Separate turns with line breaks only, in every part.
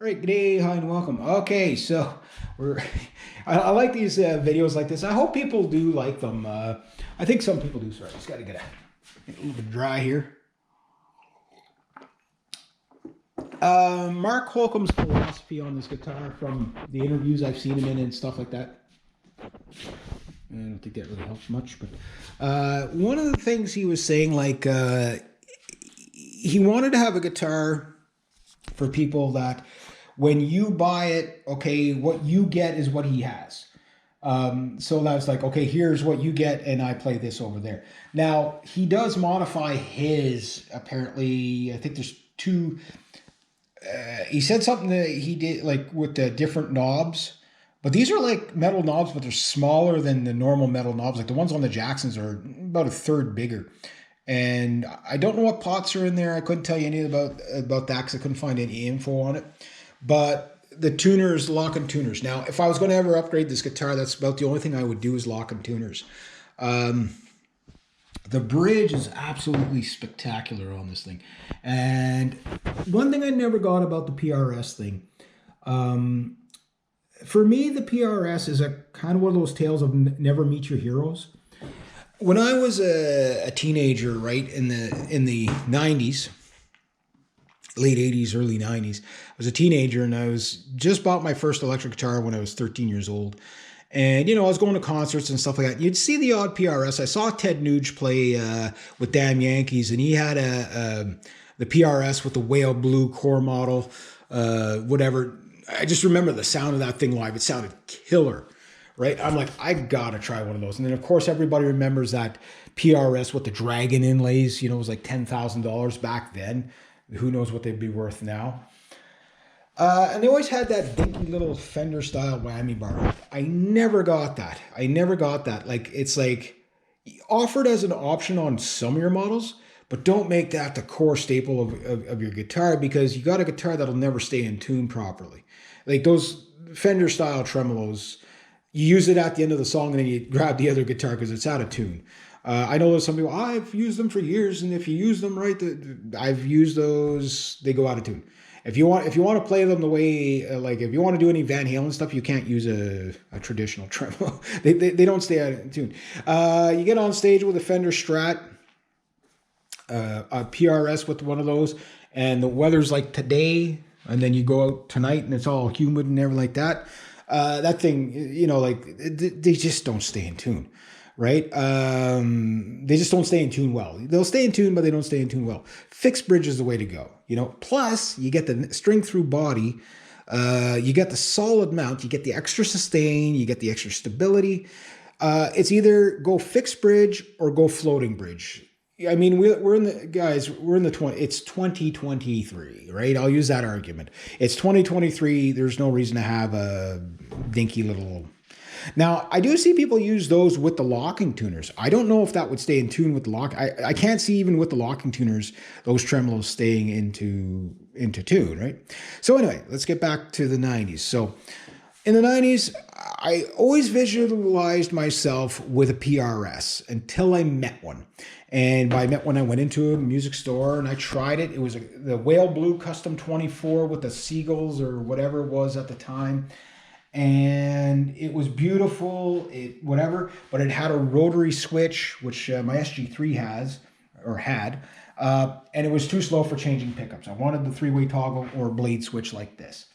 All right, good day, hi, and welcome. Okay, so we're I like these videos like this. I hope people do like them. I think some people do. Sorry, just got to get a little bit dry here. Mark Holcomb's philosophy on this guitar from the interviews I've seen him in and stuff like that. I don't think that really helps much, but one of the things he was saying, like, he wanted to have a guitar for people that when you buy it, okay, what you get is what he has. So that's like, okay, here's what you get, and I play this over there. Now, he does modify his, apparently, I think there's two. He said something that he did, like, with the different knobs. But these are like metal knobs, but they're smaller than the normal metal knobs. Like the ones on the Jacksons are about a third bigger. And I don't know what pots are in there. I couldn't tell you any about that because I couldn't find any info on it. But the tuners, lock and tuners. Now, if I was going to ever upgrade this guitar, that's about the only thing I would do is lock and tuners. The bridge is absolutely spectacular on this thing. And one thing I never got about the PRS thing, for me, the PRS is a kind of one of those tales of never meet your heroes. When I was a teenager, right, in the 90s, late 80s, early 90s, I was a teenager and I was just bought my first electric guitar when I was 13 years old. And, I was going to concerts and stuff like that. You'd see the odd PRS. I saw Ted Nugent play with Damn Yankees, and he had the PRS with the whale blue core model, whatever. I just remember the sound of that thing live. It sounded killer, right? I'm like, I gotta try one of those. And then, of course, everybody remembers that PRS with the dragon inlays. It was like $10,000 back then. Who knows what they'd be worth now? And they always had that dinky little Fender style whammy bar. I never got that. Like, it's like offered as an option on some of your models, but don't make that the core staple of your guitar, because you got a guitar that'll never stay in tune properly. Like those Fender style tremolos, you use it at the end of the song and then you grab the other guitar because it's out of tune. I know there's some people, I've used them for years, and if you use them right, I've used those, they go out of tune. If you want to play them the way, like if you want to do any Van Halen stuff, you can't use a traditional tremolo. They don't stay out of tune. You get on stage with a Fender Strat, a PRS with one of those, and the weather's like today, and then you go out tonight and it's all humid and everything like that. That thing, like they just don't stay in tune. Right? They just don't stay in tune well. They'll stay in tune, but they don't stay in tune well. Fixed bridge is the way to go. Plus you get the string through body. You get the solid mount. You get the extra sustain. You get the extra stability. It's either go fixed bridge or go floating bridge. I mean, we're in the 20. It's 2023, right? I'll use that argument. It's 2023. There's no reason to have a dinky little. Now, I do see people use those with the locking tuners. I don't know if that would stay in tune with the lock. I can't see, even with the locking tuners, those tremolos staying into tune, right? So anyway, let's get back to the 90s. So in the 90s, I always visualized myself with a PRS until I met one. And by met one, I went into a music store and I tried it. It was the Whale Blue Custom 24 with the seagulls or whatever it was at the time. And it was beautiful, but it had a rotary switch, which my SG3 had, and it was too slow for changing pickups. I wanted the three-way toggle or blade switch like this.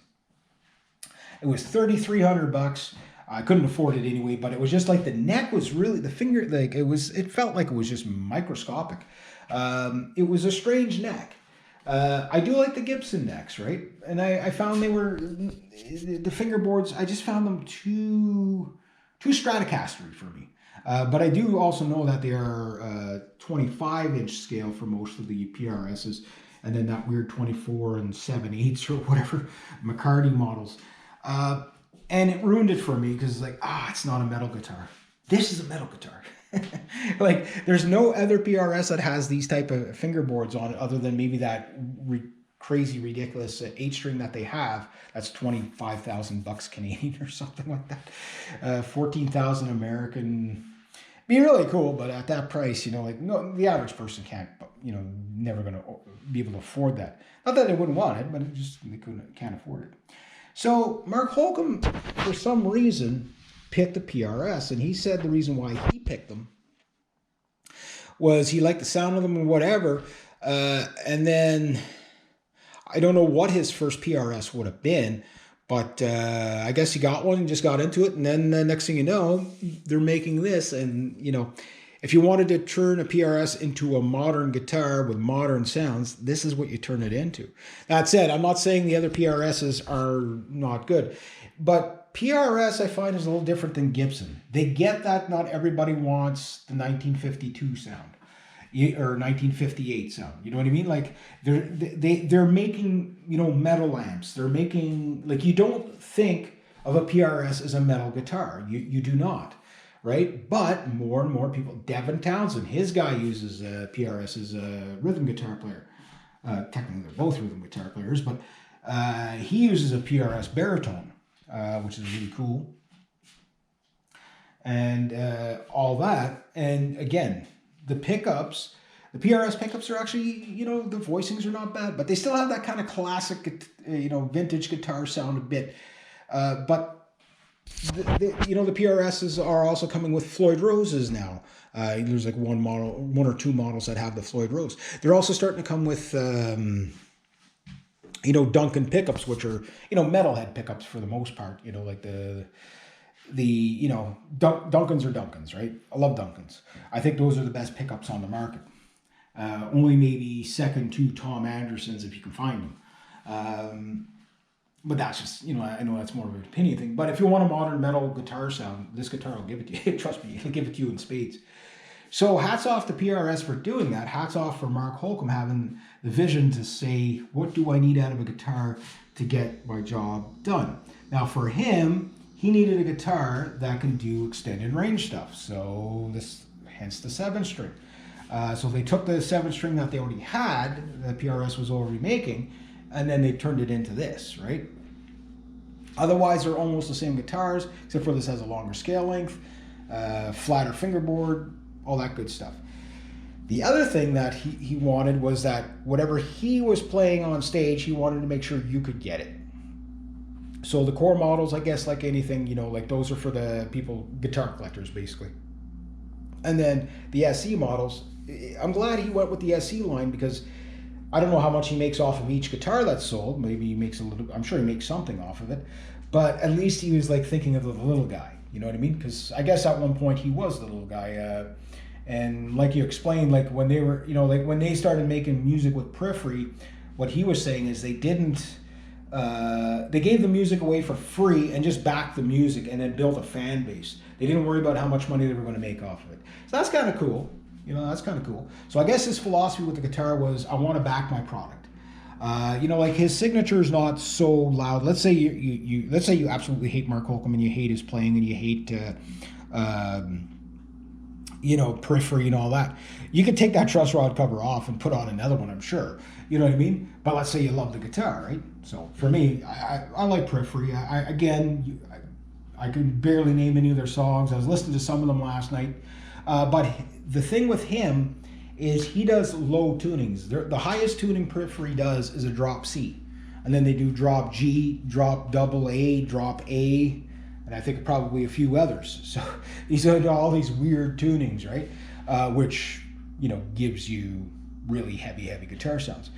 It was $3,300. I couldn't afford it anyway, but it was just like the neck was really, the finger, like it felt like it was just microscopic. It was a strange neck. I do like the Gibson necks, right? And I found the fingerboards, I just found them too Stratocaster for me. But I do also know that they are 25-inch scale for most of the PRSs, and then that weird 24 and 7/8 or whatever McCarty models. And it ruined it for me because it's like, it's not a metal guitar. This is a metal guitar. Like, there's no other PRS that has these type of fingerboards on it other than maybe that crazy, ridiculous 8-string that they have. That's $25,000 Canadian or something like that. 14,000 American. Be really cool, but at that price, like, no, the average person can't you know, never going to be able to afford that. Not that they wouldn't want it, but it just they can't afford it. So Mark Holcomb, for some reason, picked the PRS, and he said the reason why he picked them was he liked the sound of them or whatever. And then I don't know what his first PRS would have been, but I guess he got one and just got into it. And then the next thing you know, they're making this. And, you know, if you wanted to turn a PRS into a modern guitar with modern sounds, this is what you turn it into. That said, I'm not saying the other PRSs are not good, but PRS I find is a little different than Gibson. They get that not everybody wants the 1952 sound or 1958 sound. You know what I mean? Like they're making, you know, metal amps. They're making, like, you don't think of a PRS as a metal guitar. You do not. Right? But more and more people, Devin Townsend, his guy uses PRS as a rhythm guitar player. Technically, they're both rhythm guitar players, but he uses a PRS baritone, which is really cool. And all that. And again, the pickups, the PRS pickups are actually, you know, the voicings are not bad, but they still have that kind of classic, you know, vintage guitar sound a bit. But you know, the PRSs are also coming with Floyd Roses now. There's like one or two models that have the Floyd Rose. They're also starting to come with, you know, Duncan pickups, which are, you know, metalhead pickups for the most part. You know, like the you know, Duncans are Duncans, right? I love Duncans. I think those are the best pickups on the market. Only maybe second to Tom Anderson's if you can find them. But that's just, you know, I know that's more of an opinion thing. But if you want a modern metal guitar sound, this guitar will give it to you. Trust me, it'll give it to you in spades. So hats off to PRS for doing that. Hats off for Mark Holcomb having the vision to say, what do I need out of a guitar to get my job done? Now for him, he needed a guitar that can do extended range stuff. So hence the 7-string. So they took the 7-string that they already had, that PRS was already making, and then they turned it into this, right? Otherwise, they're almost the same guitars, except for this has a longer scale length, flatter fingerboard, all that good stuff. The other thing that he wanted was that whatever he was playing on stage, he wanted to make sure you could get it. So the core models, I guess, like anything, you know, like those are for the people, guitar collectors, basically. And then the SE models, I'm glad he went with the SE line because I don't know how much he makes off of each guitar that's sold. Maybe he makes a little, I'm sure he makes something off of it. But at least he was like thinking of the little guy. You know what I mean? Because I guess at one point he was the little guy. And like you explained, like when they were, you know, like when they started making music with Periphery, what he was saying is they didn't, they gave the music away for free and just backed the music and then built a fan base. They didn't worry about how much money they were going to make off of it. So that's kind of cool. You know, that's kind of cool. So I guess his philosophy with the guitar was, I want to back my product. You know, like his signature is not so loud. Let's say let's say you absolutely hate Mark Holcomb and you hate his playing and you hate, you know, Periphery and all that. You could take that truss rod cover off and put on another one, I'm sure. You know what I mean? But let's say you love the guitar, right? So for me, I like Periphery. I could barely name any of their songs. I was listening to some of them last night. But the thing with him is he does low tunings. The highest tuning Periphery does is a drop C. And then they do drop G, drop double A, drop A, and I think probably a few others. So he's into all these weird tunings, right? Which, you know, gives you really heavy guitar sounds.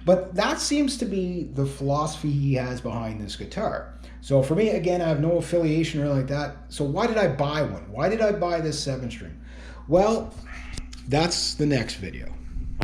But that seems to be the philosophy he has behind this guitar. So for me, again, I have no affiliation or like that. So why did I buy one? Why did I buy this 7-string? Well, that's the next video.